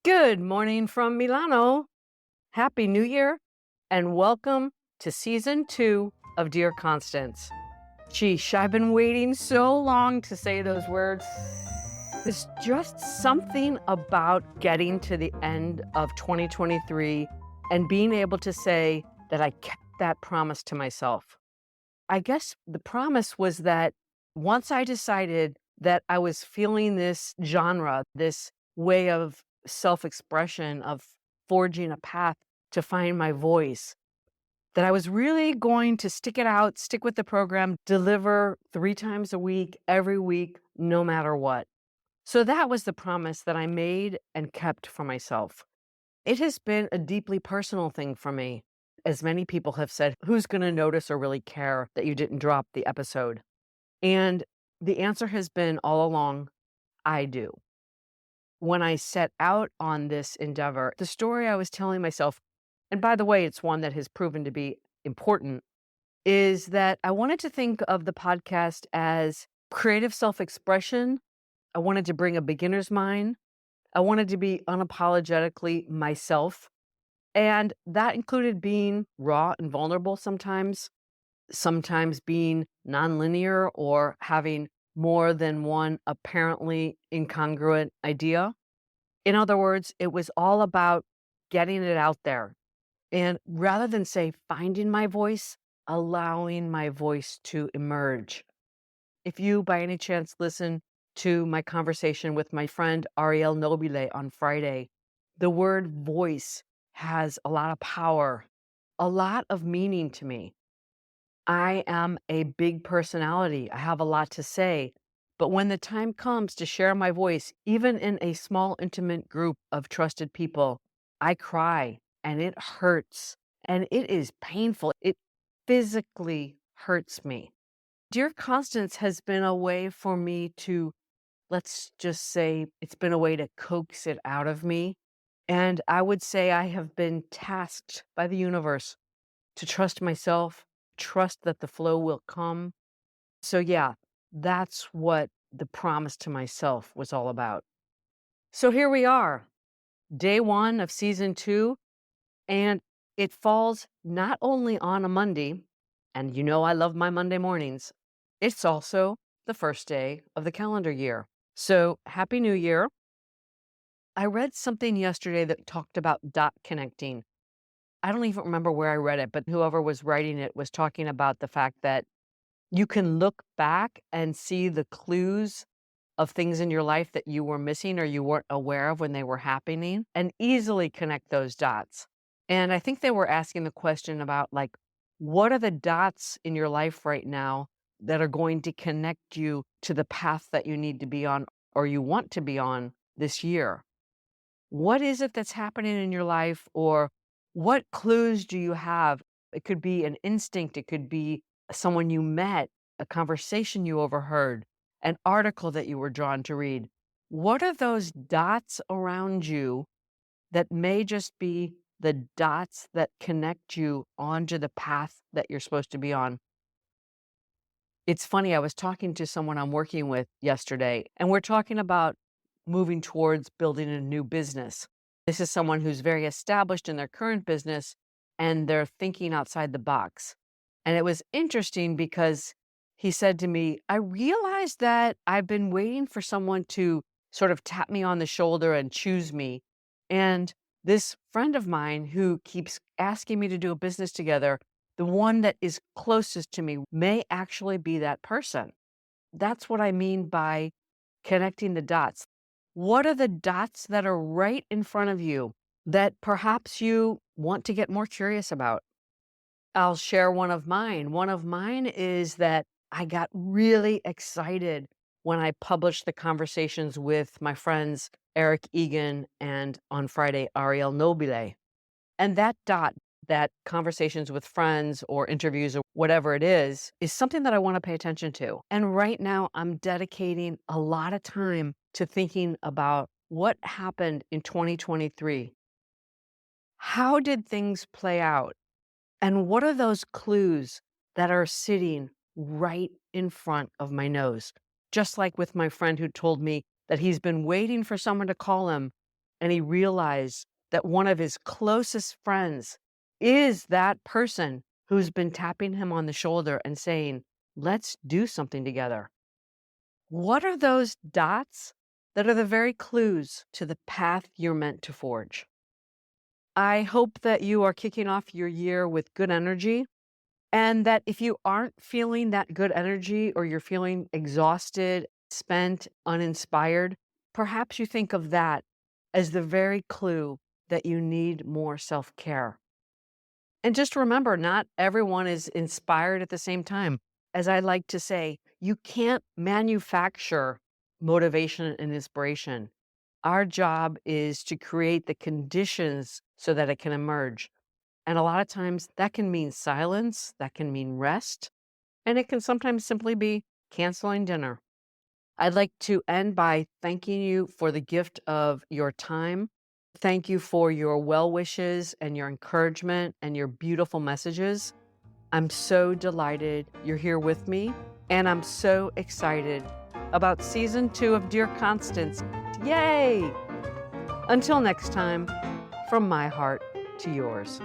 Good morning from Milano. Happy New Year and welcome to season 2 of Dear Constance. Sheesh, I've been waiting so long to say those words. There's just something about getting to the end of 2023 and being able to say that I kept that promise to myself. I guess the promise was that once I decided that I was feeling this genre, this way of self expression, of forging a path to find my voice, that I was really going to stick it out, stick with the program, deliver 3 times a week, every week, no matter what. So that was the promise that I made and kept for myself. It has been a deeply personal thing for me. As many people have said, who's going to notice or really care that you didn't drop the episode? And the answer has been all along, I do. When I set out on this endeavor, the story I was telling myself, and by the way, it's one that has proven to be important, is that I wanted to think of the podcast as creative self expression. I wanted to bring a beginner's mind. I wanted to be unapologetically myself. And that included being raw and vulnerable sometimes being nonlinear or having more than one apparently incongruent idea. In other words, it was all about getting it out there. And rather than say finding my voice, allowing my voice to emerge. If you, by any chance, listen to my conversation with my friend Ariel Nobile on Friday, the word voice has a lot of power, a lot of meaning to me. I am a big personality. I have a lot to say. But when the time comes to share my voice, even in a small, intimate group of trusted people, I cry and it hurts and it is painful. It physically hurts me. Dear Constance has been a way for me to, let's just say, it's been a way to coax it out of me. And I would say I have been tasked by the universe to trust myself, trust that the flow will come. So, yeah, that's what the promise to myself was all about. So, here we are, day 1 of season 2, and it falls not only on a Monday, and you know I love my Monday mornings, it's also the first day of the calendar year. So, Happy New Year. I read something yesterday that talked about dot connecting. I don't even remember where I read it, but whoever was writing it was talking about the fact that you can look back and see the clues of things in your life that you were missing or you weren't aware of when they were happening and easily connect those dots. And I think they were asking the question about, like, what are the dots in your life right now that are going to connect you to the path that you need to be on or you want to be on this year? What is it that's happening in your life, or what clues do you have? It could be an instinct, it could be someone you met, a conversation you overheard, an article that you were drawn to read. What are those dots around you that may just be the dots that connect you onto the path that you're supposed to be on? It's funny, I was talking to someone I'm working with yesterday, and we're talking about moving towards building a new business. This is someone who's very established in their current business, and they're thinking outside the box. And it was interesting because he said to me, I realized that I've been waiting for someone to sort of tap me on the shoulder and choose me. And this friend of mine who keeps asking me to do a business together, the one that is closest to me may actually be that person. That's what I mean by connecting the dots. What are the dots that are right in front of you that perhaps you want to get more curious about? I'll share one of mine. One of mine is that I got really excited when I published the conversations with my friends Eric Egan and on Friday, Ariel Nobile. And that dot, that conversations with friends or interviews or whatever it is something that I want to pay attention to. And right now, I'm dedicating a lot of time to thinking about what happened in 2023. How did things play out? And what are those clues that are sitting right in front of my nose? Just like with my friend who told me that he's been waiting for someone to call him and he realized that one of his closest friends is that person who's been tapping him on the shoulder and saying, let's do something together. What are those dots that are the very clues to the path you're meant to forge? I hope that you are kicking off your year with good energy, and that if you aren't feeling that good energy or you're feeling exhausted, spent, uninspired, perhaps you think of that as the very clue that you need more self-care. And just remember, not everyone is inspired at the same time. As I like to say, you can't manufacture motivation and inspiration. Our job is to create the conditions so that it can emerge. And a lot of times that can mean silence, that can mean rest, and it can sometimes simply be canceling dinner. I'd like to end by thanking you for the gift of your time. Thank you for your well wishes and your encouragement and your beautiful messages. I'm so delighted you're here with me, and I'm so excited about season 2 of Dear Constance. Yay! Until next time, from my heart to yours.